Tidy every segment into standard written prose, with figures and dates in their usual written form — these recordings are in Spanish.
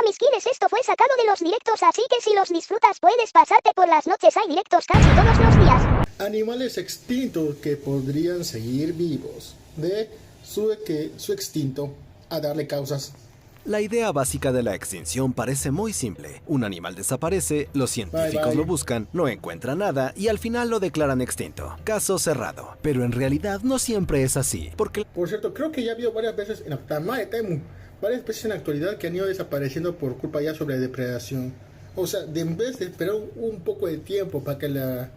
mis kines, esto fue sacado de los directos, así que si los disfrutas puedes pasarte por las noches, hay directos casi todos los días. Animales extintos que podrían seguir vivos. De su extinto a darle causas. La idea básica de la extinción parece muy simple. Un animal desaparece, los científicos lo buscan, no encuentran nada y al final lo declaran extinto. Caso cerrado. Pero en realidad no siempre es así, porque... Por cierto, creo que ya ha habido varias veces en la Tama de Temu, varias especies en la actualidad que han ido desapareciendo por culpa ya sobre depredación. O sea, en vez de esperar un poco de tiempo para que la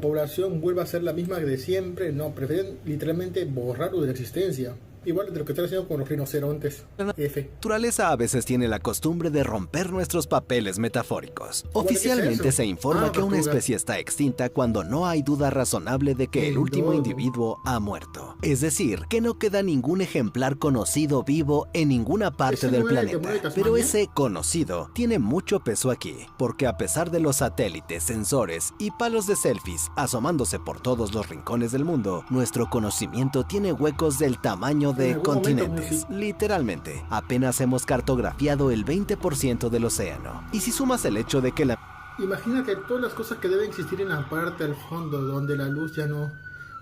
población vuelva a ser la misma de siempre, no, prefieren literalmente borrarlo de la existencia. Igual de lo que están haciendo con los rinocerontes. La naturaleza a veces tiene la costumbre de romper nuestros papeles metafóricos. Oficialmente se informa que una especie está extinta cuando no hay duda razonable de que el último individuo ha muerto. Es decir, que no queda ningún ejemplar conocido vivo en ninguna parte del planeta. Pero ese conocido tiene mucho peso aquí, porque a pesar de los satélites, sensores y palos de selfies asomándose por todos los rincones del mundo, nuestro conocimiento tiene huecos del tamaño de continentes. Literalmente, apenas hemos cartografiado el 20% del océano. Y si sumas el hecho de que la... Imagínate todas las cosas que deben existir en la parte al fondo, donde la luz ya no...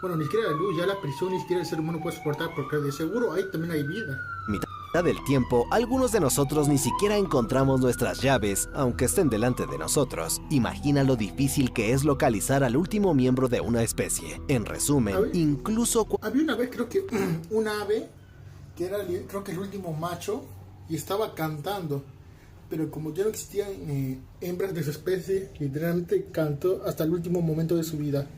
Bueno, ni siquiera la luz, ya la prisión, ni siquiera el ser humano puede soportar, porque de seguro ahí también hay vida. Mitad del tiempo, algunos de nosotros ni siquiera encontramos nuestras llaves, aunque estén delante de nosotros. Imagina lo difícil que es localizar al último miembro de una especie. En resumen, incluso... Había una vez, creo que, un ave, que era, creo que el último macho, y estaba cantando. Pero como ya no existían hembras de su especie, literalmente cantó hasta el último momento de su vida.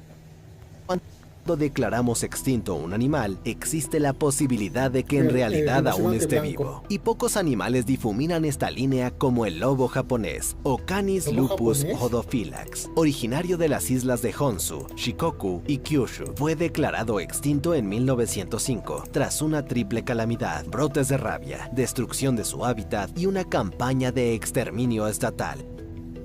Cuando declaramos extinto un animal, existe la posibilidad de que en realidad aún esté vivo. Y pocos animales difuminan esta línea como el lobo japonés, Ocanis lupus hodophylax, originario de las islas de Honshu, Shikoku y Kyushu. Fue declarado extinto en 1905, tras una triple calamidad, brotes de rabia, destrucción de su hábitat y una campaña de exterminio estatal.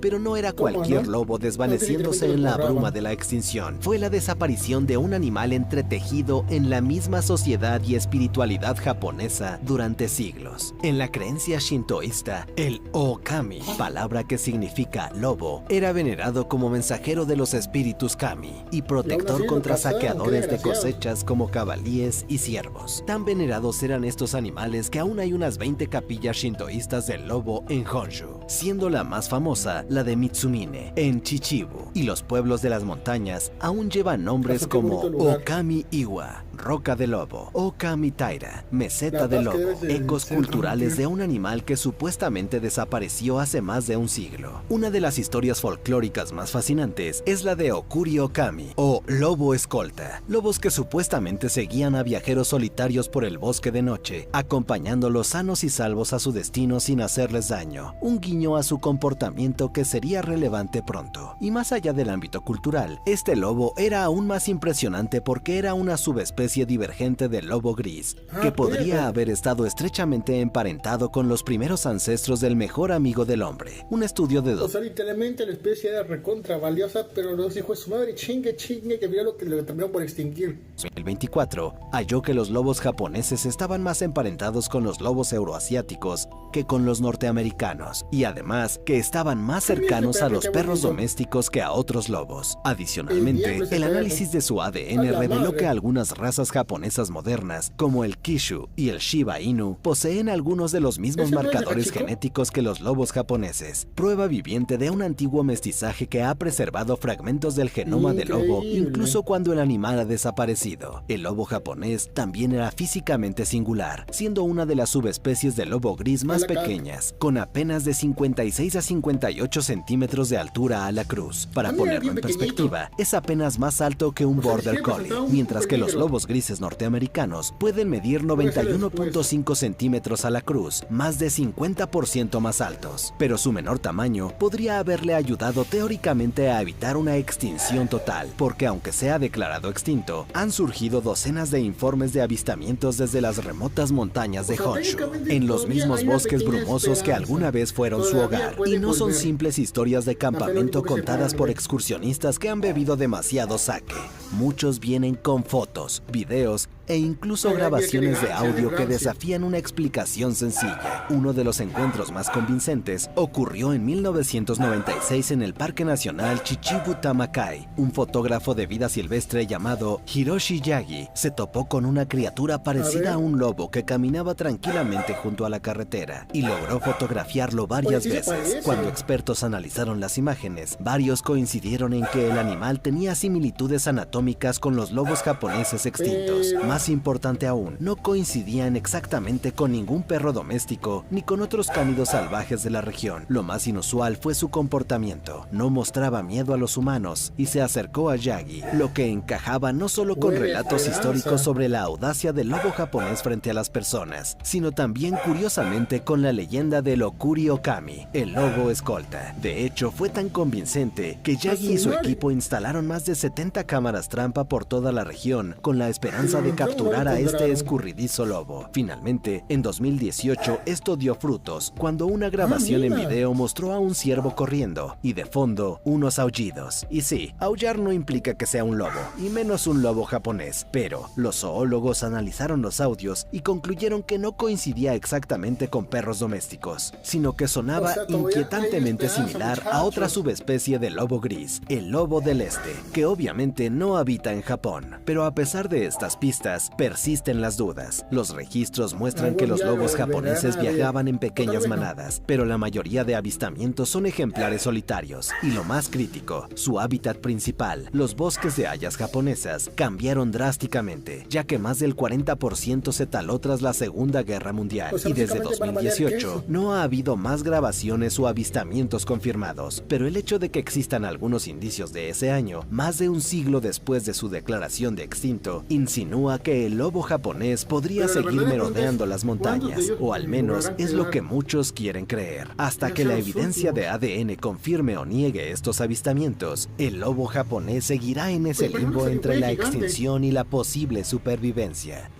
Pero no era cualquier lobo desvaneciéndose en la bruma de la extinción. Fue la desaparición de un animal entretejido en la misma sociedad y espiritualidad japonesa durante siglos. En la creencia shintoísta, el Okami, palabra que significa lobo, era venerado como mensajero de los espíritus kami y protector contra saqueadores de cosechas como cabalíes y ciervos. Tan venerados eran estos animales que aún hay unas 20 capillas shintoístas del lobo en Honshu, siendo la más famosa la de Mitsumine, en Chichibu, y los pueblos de las montañas aún llevan nombres como Okami Iwa, Roca de Lobo, Okami Taira, Meseta de Lobo, ecos culturales de un animal que supuestamente desapareció hace más de un siglo. Una de las historias folclóricas más fascinantes es la de Okuri Okami, o Lobo Escolta, lobos que supuestamente seguían a viajeros solitarios por el bosque de noche, acompañándolos sanos y salvos a su destino sin hacerles daño, un guiño a su comportamiento que sería relevante pronto. Y más allá del ámbito cultural, este lobo era aún más impresionante porque era una subespecie divergente del lobo gris, que podría haber estado estrechamente emparentado con los primeros ancestros del mejor amigo del hombre. Un estudio de... O sea, literalmente la especie era recontra valiosa, pero los hijos de su madre chingue, que vio lo que le terminó por extinguir. En 2024, halló que los lobos japoneses estaban más emparentados con los lobos euroasiáticos que con los norteamericanos, y además que estaban más cercanos a los perros domésticos que a otros lobos. Adicionalmente, el análisis de su ADN reveló que algunas razas japonesas modernas, como el Kishu y el Shiba Inu, poseen algunos de los mismos marcadores genéticos que los lobos japoneses, prueba viviente de un antiguo mestizaje que ha preservado fragmentos del genoma del lobo incluso cuando el animal ha desaparecido. El lobo japonés también era físicamente singular, siendo una de las subespecies del lobo gris más pequeñas, con apenas de 56 a 58 centímetros de altura a la cruz. Para ponerlo en perspectiva, es apenas más alto que un border collie, mientras que los lobos grises norteamericanos pueden medir 91.5 centímetros a la cruz, más de 50% más altos. Pero su menor tamaño podría haberle ayudado teóricamente a evitar una extinción total, porque aunque sea declarado extinto, han surgido docenas de informes de avistamientos desde las remotas montañas de Honshu, en los mismos bosques brumosos que alguna vez fueron su hogar, y no son simples historias de campamento contadas por excursionistas que han bebido demasiado sake. Muchos vienen con fotos, videos e incluso grabaciones de audio que desafían una explicación sencilla. Uno de los encuentros más convincentes ocurrió en 1996 en el Parque Nacional Chichibu-Tamakai. Un fotógrafo de vida silvestre llamado Hiroshi Yagi se topó con una criatura parecida a un lobo que caminaba tranquilamente junto a la carretera y logró fotografiarlo varias veces. Cuando expertos analizaron las imágenes, varios coincidieron en que el animal tenía similitudes anatómicas con los lobos japoneses extintos. Más importante aún, no coincidían exactamente con ningún perro doméstico ni con otros cánidos salvajes de la región. Lo más inusual fue su comportamiento. No mostraba miedo a los humanos y se acercó a Yagi, lo que encajaba no solo con relatos históricos sobre la audacia del lobo japonés frente a las personas, sino también curiosamente con la leyenda del Okuri Okami, el lobo escolta. De hecho, fue tan convincente que Yagi y su equipo instalaron más de 70 cámaras trampa por toda la región con la esperanza de capturar a este escurridizo lobo. Finalmente, en 2018, esto dio frutos cuando una grabación en video mostró a un ciervo corriendo y de fondo unos aullidos. Y sí, aullar no implica que sea un lobo, y menos un lobo japonés, pero los zoólogos analizaron los audios y concluyeron que no coincidía exactamente con perros domésticos, sino que sonaba inquietantemente similar a otra subespecie de lobo gris, el lobo del este, que obviamente no habita en Japón. Pero a pesar de estas pistas, persisten las dudas. Los registros muestran que los lobos japoneses viajaban en pequeñas manadas, pero la mayoría de avistamientos son ejemplares solitarios. Y lo más crítico, su hábitat principal, los bosques de hayas japonesas, cambiaron drásticamente, ya que más del 40% se taló tras la Segunda Guerra Mundial. Y desde 2018 no ha habido más grabaciones o avistamientos confirmados, pero el hecho de que existan algunos indicios de ese año, más de un siglo después de su declaración de extinto, insinúa que el lobo japonés podría seguir merodeando las montañas, o al menos es lo que muchos quieren creer. Hasta que la evidencia de ADN confirme o niegue estos avistamientos, el lobo japonés seguirá en ese limbo entre la extinción y la posible supervivencia.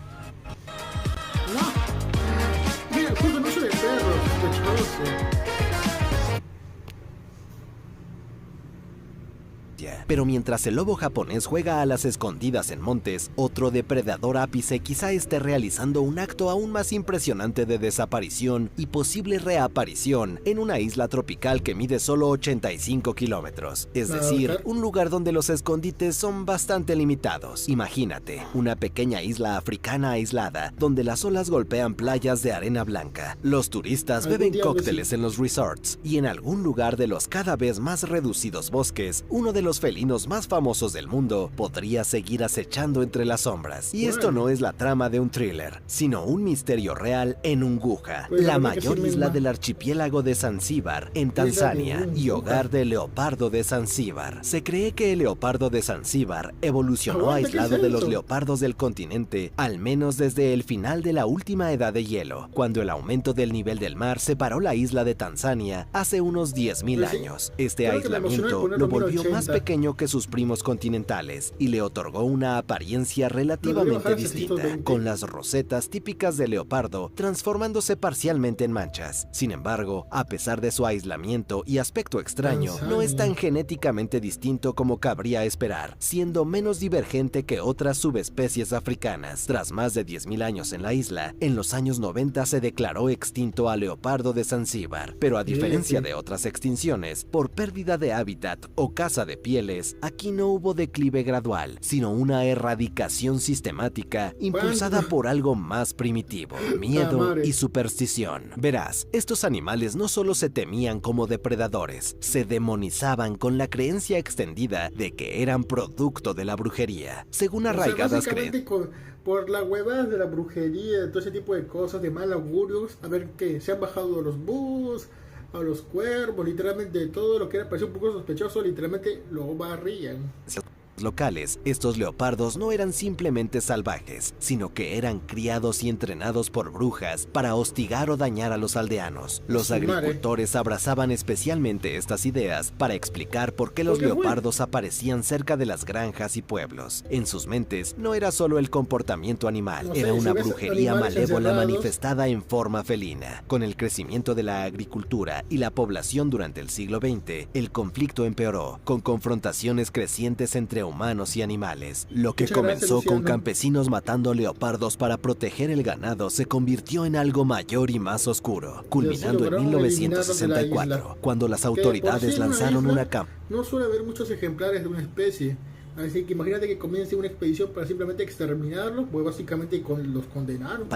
Mira, justo no soy de perros, sospechoso. Pero mientras el lobo japonés juega a las escondidas en montes, otro depredador ápice quizá esté realizando un acto aún más impresionante de desaparición y posible reaparición en una isla tropical que mide solo 85 kilómetros. Es decir, un lugar donde los escondites son bastante limitados. Imagínate, una pequeña isla africana aislada, donde las olas golpean playas de arena blanca. Los turistas beben cócteles en los resorts, y en algún lugar de los cada vez más reducidos bosques, uno de los felinos más famosos del mundo podría seguir acechando entre las sombras. Y esto no es la trama de un thriller, sino un misterio real en Unguja, la mayor isla del archipiélago de Zanzíbar, en Tanzania, y hogar del leopardo de Zanzíbar. Se cree que el leopardo de Zanzíbar evolucionó aislado de los leopardos del continente, al menos desde el final de la última edad de hielo, cuando el aumento del nivel del mar separó la isla de Tanzania hace unos 10.000 años. Este aislamiento lo volvió más pequeño que sus primos continentales y le otorgó una apariencia relativamente distinta, con las rosetas típicas de leopardo transformándose parcialmente en manchas. Sin embargo, a pesar de su aislamiento y aspecto extraño, no es tan genéticamente distinto como cabría esperar, siendo menos divergente que otras subespecies africanas. Tras más de 10.000 años en la isla, en los años 90 se declaró extinto al leopardo de Zanzíbar, pero a diferencia de otras extinciones, por pérdida de hábitat o caza de pieles, aquí no hubo declive gradual, sino una erradicación sistemática impulsada por algo más primitivo, miedo y superstición. Verás, estos animales no solo se temían como depredadores, se demonizaban con la creencia extendida de que eran producto de la brujería. Según arraigadas creencias, por la huevada de la brujería, todo ese tipo de cosas, de mal augurios, a ver qué, se han bajado a los búhos, a los cuervos, literalmente todo lo que era parecía un poco sospechoso, literalmente lo barrían. Locales, estos leopardos no eran simplemente salvajes, sino que eran criados y entrenados por brujas para hostigar o dañar a los aldeanos. Los agricultores abrazaban especialmente estas ideas para explicar por qué los leopardos aparecían cerca de las granjas y pueblos. En sus mentes no era solo el comportamiento animal, era una brujería malévola manifestada en forma felina. Con el crecimiento de la agricultura y la población durante el siglo XX, el conflicto empeoró, con confrontaciones crecientes entre entre humanos y animales. Lo que Muchas gracias, comenzó con Luciano. campesinos matando leopardos para proteger el ganado se convirtió en algo mayor y más oscuro, culminando en lograron eliminarlos de la 1964, isla. cuando las Que de por autoridades sí en una lanzaron isla una campaña No suele haber muchos ejemplares de una especie. Así que imagínate que comience una expedición para simplemente exterminarlos, pues básicamente los condenaron.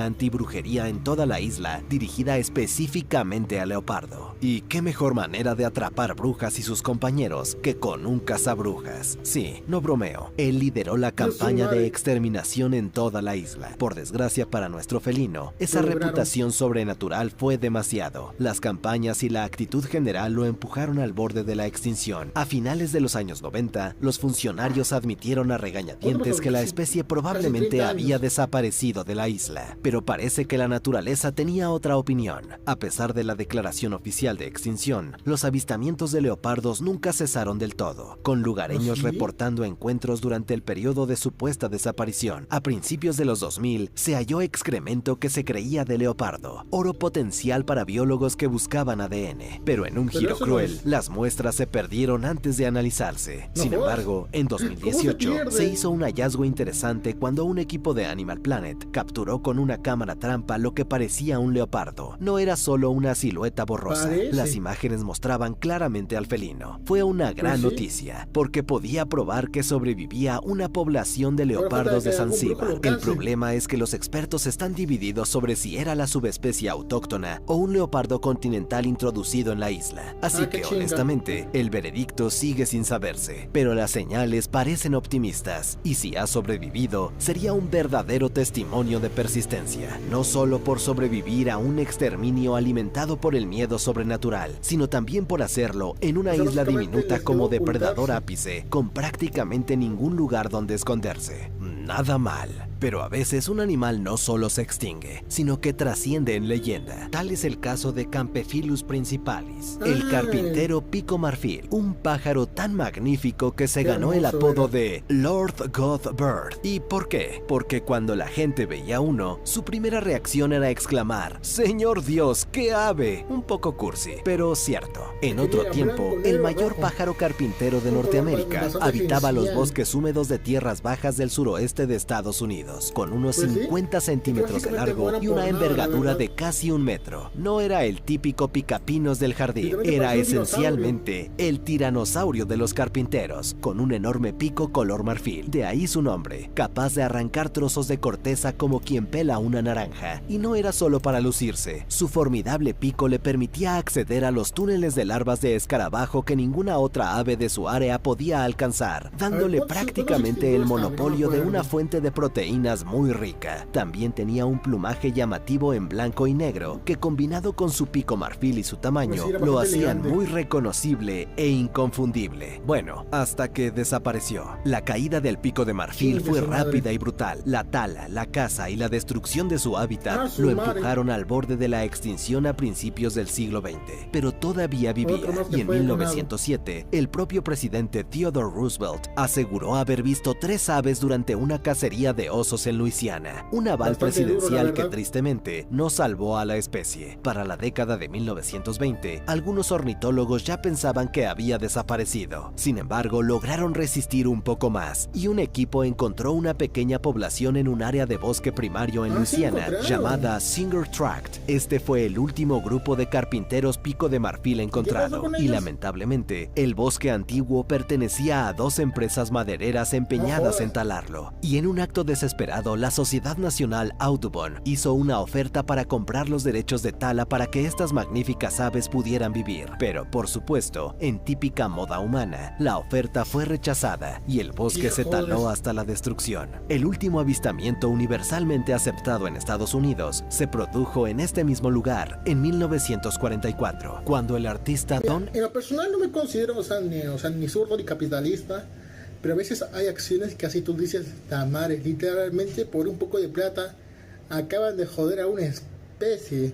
antibrujería en toda la isla dirigida específicamente al leopardo. Y qué mejor manera de atrapar brujas y sus compañeros que con un cazabrujas. Sí, no bromeo, él lideró la campaña de exterminación en toda la isla. Por desgracia para nuestro felino, esa reputación sobrenatural fue demasiado. Las campañas y la actitud general lo empujaron al borde de la extinción. A finales de los años 90, los funcionarios admitieron a regañadientes que la especie probablemente había desaparecido de la isla. Pero parece que la naturaleza tenía otra opinión. A pesar de la declaración oficial de extinción, los avistamientos de leopardos nunca cesaron del todo, con lugareños reportando encuentros durante el periodo de supuesta desaparición. A principios de los 2000, se halló excremento que se creía de leopardo, oro potencial para biólogos que buscaban ADN. Pero en un giro cruel, las muestras se perdieron antes de analizarse. Sin embargo, en 2018, se hizo un hallazgo interesante cuando un equipo de Animal Planet capturó con una cámara trampa lo que parecía un leopardo. No era solo una silueta borrosa. Las imágenes mostraban claramente al felino. Fue una gran noticia, porque podía probar que sobrevivía una población de leopardos de Zanzíbar. El problema es que los expertos están divididos sobre si era la subespecie autóctona o un leopardo continental introducido en la isla. Así que honestamente, el veredicto sigue sin saberse. Pero las señales parecen optimistas, y si ha sobrevivido, sería un verdadero testimonio de persistencia, no solo por sobrevivir a un exterminio alimentado por el miedo sobrenatural, sino también por hacerlo en una isla diminuta como depredador ápice, con prácticamente ningún lugar donde esconderse. Nada mal. Pero a veces un animal no solo se extingue, sino que trasciende en leyenda. Tal es el caso de Campefilus principalis, el carpintero pico marfil, un pájaro tan magnífico que se ganó el apodo de Lord God Bird. ¿Y por qué? Porque cuando la gente veía uno, su primera reacción era exclamar: ¡Señor Dios, qué ave! Un poco cursi, pero cierto. En otro tiempo, el mayor pájaro carpintero de Norteamérica habitaba los bosques húmedos de tierras bajas del suroeste de Estados Unidos, con unos 50 centímetros de largo y una envergadura de casi 1 metro. No era el típico picapinos del jardín, era esencialmente el tiranosaurio de los carpinteros, con un enorme pico color marfil. De ahí su nombre, capaz de arrancar trozos de corteza como quien pela una naranja. Y no era solo para lucirse, su formidable pico le permitía acceder a los túneles de larvas de escarabajo que ninguna otra ave de su área podía alcanzar, dándole prácticamente el monopolio de una fuente de proteínas muy rica. También tenía un plumaje llamativo en blanco y negro, que combinado con su pico marfil y su tamaño, lo hacían muy reconocible e inconfundible. Bueno, hasta que desapareció. La caída del pico de marfil fue rápida y brutal. La tala, la caza y la destrucción de su hábitat lo empujaron al borde de la extinción a principios del siglo XX. Pero todavía vivía, y en 1907, el propio presidente Theodore Roosevelt aseguró haber visto 3 aves durante una cacería de osos en Luisiana, un aval presidencial que tristemente no salvó a la especie. Para la década de 1920, algunos ornitólogos ya pensaban que había desaparecido. Sin embargo, lograron resistir un poco más, y un equipo encontró una pequeña población en un área de bosque primario en Luisiana llamada Singer Tract. Este fue el último grupo de carpinteros pico de marfil encontrado, y lamentablemente, el bosque antiguo pertenecía a 2 empresas madereras empeñadas en talarlo. Y en un acto desesperado, la Sociedad Nacional Audubon hizo una oferta para comprar los derechos de tala para que estas magníficas aves pudieran vivir. Pero, por supuesto, en típica moda humana, la oferta fue rechazada y el bosque se taló hasta la destrucción. El último avistamiento universalmente aceptado en Estados Unidos se produjo en este mismo lugar en 1944, cuando el artista Don... En lo personal no me considero ni zurdo ni capitalista, pero a veces hay acciones que así tú dices, tamares, literalmente por un poco de plata acaban de joder a una especie.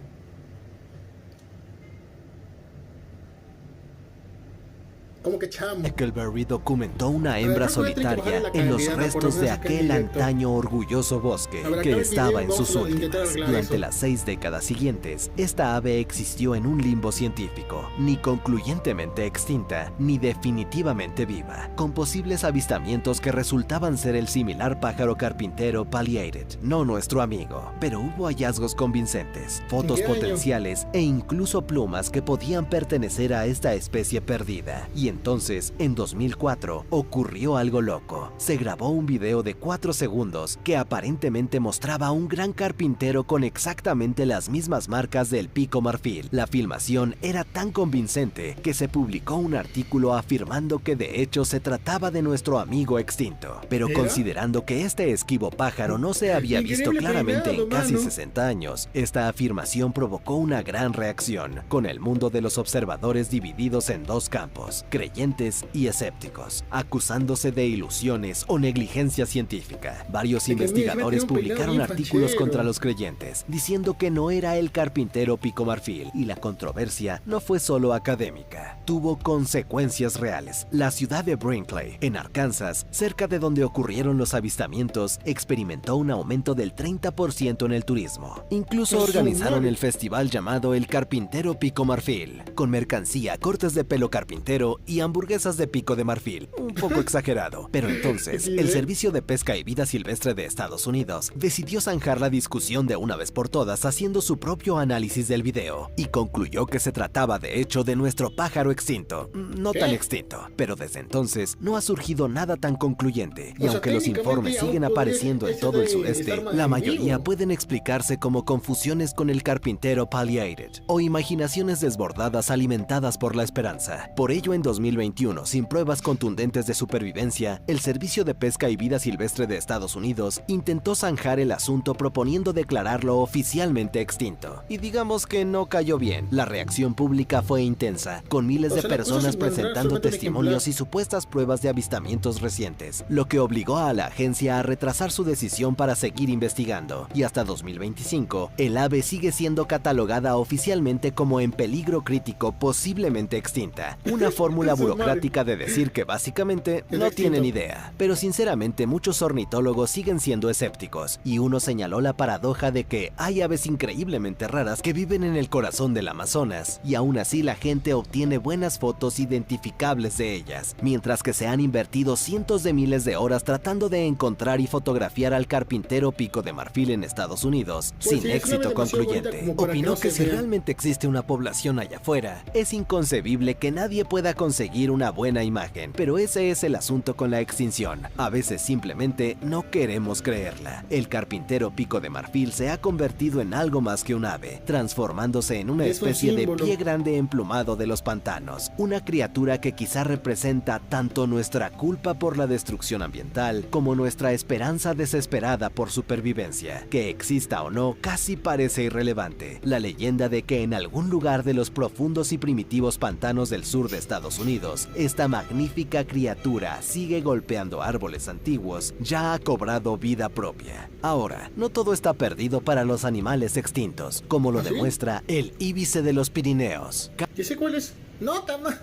¿Cómo que chamo? Huckleberry documentó una hembra ¿por qué tiene que solitaria bajarle la en los calidad? Por lo restos de menos acá en aquel directo. antaño orgulloso bosque Habrá que que ver estaba video, en vamos sus a intentar últimas. arreglar Durante eso. las 6 décadas siguientes, esta ave existió en un limbo científico, ni concluyentemente extinta, ni definitivamente viva, con posibles avistamientos que resultaban ser el similar pájaro carpintero Pileated, no nuestro amigo, pero hubo hallazgos convincentes, fotos ¿En qué año? potenciales e incluso plumas que podían pertenecer a esta especie perdida. Y entonces, en 2004, ocurrió algo loco. Se grabó un video de 4 segundos que aparentemente mostraba a un gran carpintero con exactamente las mismas marcas del pico marfil. La filmación era tan convincente que se publicó un artículo afirmando que de hecho se trataba de nuestro amigo extinto. Pero ¿Era? considerando que este esquivo pájaro no se había visto Increíble claramente en peinado, casi mano. 60 años, esta afirmación provocó una gran reacción, con el mundo de los observadores divididos en dos campos, creyentes y escépticos, acusándose de ilusiones o negligencia científica. Varios que mira, investigadores tiene un peinado publicaron bien artículos fachero. contra los creyentes, diciendo que no era el carpintero pico marfil, y la controversia no fue solo académica, tuvo consecuencias reales. La ciudad de Brinkley, en Arkansas, cerca de donde ocurrieron los avistamientos, experimentó un aumento del 30% en el turismo. Incluso Pues, organizaron madre. el festival llamado El Carpintero Pico Marfil, con mercancía, cortes de pelo carpintero y hamburguesas de pico de marfil. Un poco exagerado, pero entonces Sí, el ¿eh? Servicio de Pesca y Vida Silvestre de Estados Unidos decidió zanjar la discusión de una vez por todas haciendo su propio análisis del video y concluyó que se trataba de hecho de nuestro pájaro extinto. No ¿Qué? tan extinto, pero desde entonces no ha surgido nada tan concluyente y O sea, aunque los técnicamente informes aún siguen podría apareciendo en ese todo el de sureste, estar la en mayoría vivo. pueden explicarse como confusiones con el carpintero Pileated o imaginaciones desbordadas alimentadas por la esperanza. Por ello, en 2021, sin pruebas contundentes de supervivencia, el Servicio de Pesca y Vida Silvestre de Estados Unidos intentó zanjar el asunto proponiendo declararlo oficialmente extinto. Y digamos que no cayó bien. La reacción pública fue intensa, con miles O de sea, la cosa es personas encontrar presentando solamente un testimonios ejemplar. y supuestas pruebas de avistamientos recientes, lo que obligó a la agencia a retrasar su decisión para seguir investigando. Y hasta 2025, el ave sigue siendo catalogada oficialmente como en peligro crítico, posiblemente extinta. Una fórmula Eso es burocrática de decir que básicamente Es no extinto. tienen idea. Pero sinceramente muchos ornitólogos siguen siendo escépticos, y uno señaló la paradoja de que hay aves increíblemente raras que viven en el corazón del Amazonas, y aún así la gente obtiene buenas fotos identificables de ellas, mientras que se han invertido cientos de miles de horas tratando de encontrar y fotografiar al carpintero pico de marfil en Estados Unidos, Pues sin sí, es una éxito ave demasiado bonita concluyente. como para que Opinó no que se si vea. realmente existe una población allá afuera, es inconcebible que nadie pueda conseguir una buena imagen, pero ese es el asunto con la extinción. A veces simplemente no queremos creerla. El carpintero pico de marfil se ha convertido en algo más que un ave, transformándose en una Es un especie de símbolo. pie grande emplumado de los pantanos, una criatura que quizá representa tanto nuestra culpa por la destrucción ambiental como nuestra esperanza desesperada por supervivencia. Que exista o no, casi parece irrelevante. La leyenda de que en algún lugar de los profundos y primitivos pantanos del sur de Estados Unidos, esta magnífica criatura sigue golpeando árboles antiguos, ya ha cobrado vida propia. Ahora, no todo está perdido para los animales extintos, como lo ¿Ah, sí? demuestra el íbice de los Pirineos. ¿Y sé cuál es? No, tama.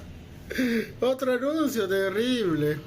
Otro anuncio terrible.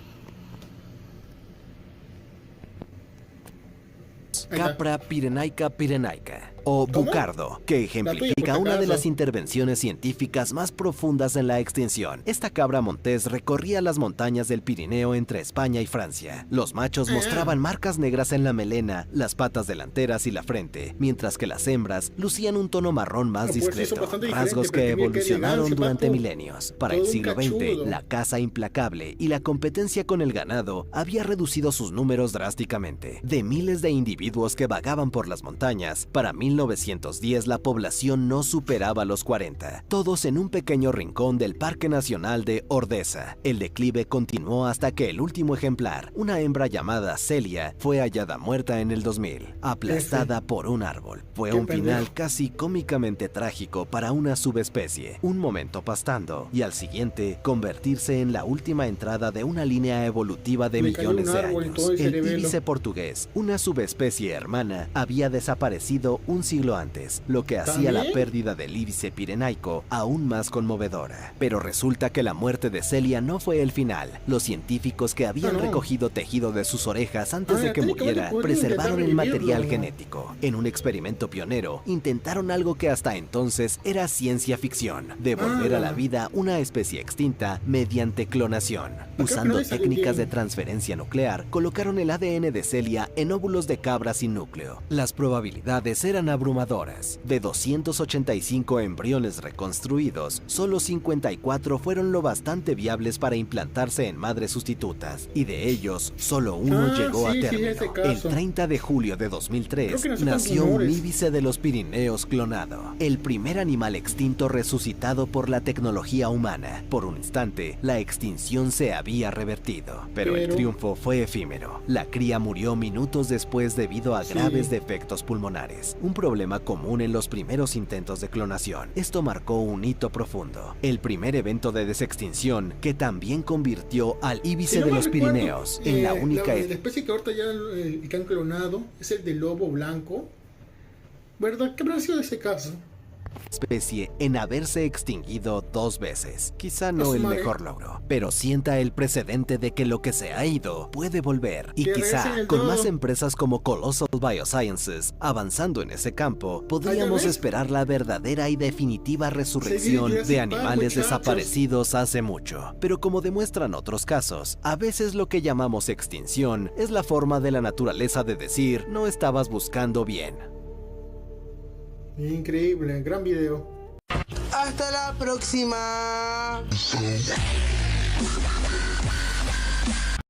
Ahí está. Capra pirenaica pirenaica, o ¿Cómo? bucardo, que La ejemplifica tuya, por una de acaso. las intervenciones científicas más profundas en la extinción. Esta cabra montés recorría las montañas del Pirineo entre España y Francia. Los machos mostraban marcas negras en la melena, las patas delanteras y la frente, mientras que las hembras lucían un tono marrón más Pues, eso discreto, bastante diferente, rasgos pero que tenía que evolucionaron elegancia, durante papu. milenios. Para Todo el un siglo XX, cachudo. la caza implacable y la competencia con el ganado había reducido sus números drásticamente. De miles de individuos que vagaban por las montañas, para 1910 la población no superaba los 40, todos en un pequeño rincón del Parque Nacional de Ordesa. El declive continuó hasta que el último ejemplar, una hembra llamada Celia, fue hallada muerta en el 2000, aplastada por un árbol. Fue Qué un final pendejo. casi cómicamente trágico para una subespecie, un momento pastando, y al siguiente convertirse en la última entrada de una línea evolutiva de Me cayó millones un de árbol y años. todo el El cerebelo. íbice portugués, una subespecie hermana, había desaparecido un un siglo antes, lo que hacía la ¿También? pérdida del íbice pirenaico aún más conmovedora. Pero resulta que la muerte de Celia no fue el final. Los científicos que habían recogido tejido de sus orejas antes de que muriera preservaron el material genético. En un experimento pionero, intentaron algo que hasta entonces era ciencia ficción: devolver a la vida una especie extinta mediante clonación. Usando técnicas de transferencia nuclear, colocaron el ADN de Celia en óvulos de cabra sin núcleo. Las probabilidades eran abrumadoras. De 285 embriones reconstruidos, solo 54 fueron lo bastante viables para implantarse en madres sustitutas, y de ellos, solo uno llegó a término. El 30 de julio de 2003, nació un íbice de los Pirineos clonado, el primer animal extinto resucitado por la tecnología humana. Por un instante, la extinción se había revertido, pero el triunfo fue efímero. La cría murió minutos después debido a graves defectos pulmonares, un problema común en los primeros intentos de clonación. Esto marcó un hito profundo, el primer evento de desextinción que también convirtió al íbice de los Pirineos en la única la especie que ahorita ya que han clonado es el de lobo blanco, ¿verdad? ¿Qué habrá sido ese caso? especie en haberse extinguido 2 veces. Quizá no el mejor logro, pero sienta el precedente de que lo que se ha ido puede volver. Y quizá, con más empresas como Colossal Biosciences avanzando en ese campo, podríamos esperar la verdadera y definitiva resurrección de animales desaparecidos hace mucho. Pero como demuestran otros casos, a veces lo que llamamos extinción es la forma de la naturaleza de decir: no estabas buscando bien. Increíble, gran video. Hasta la próxima.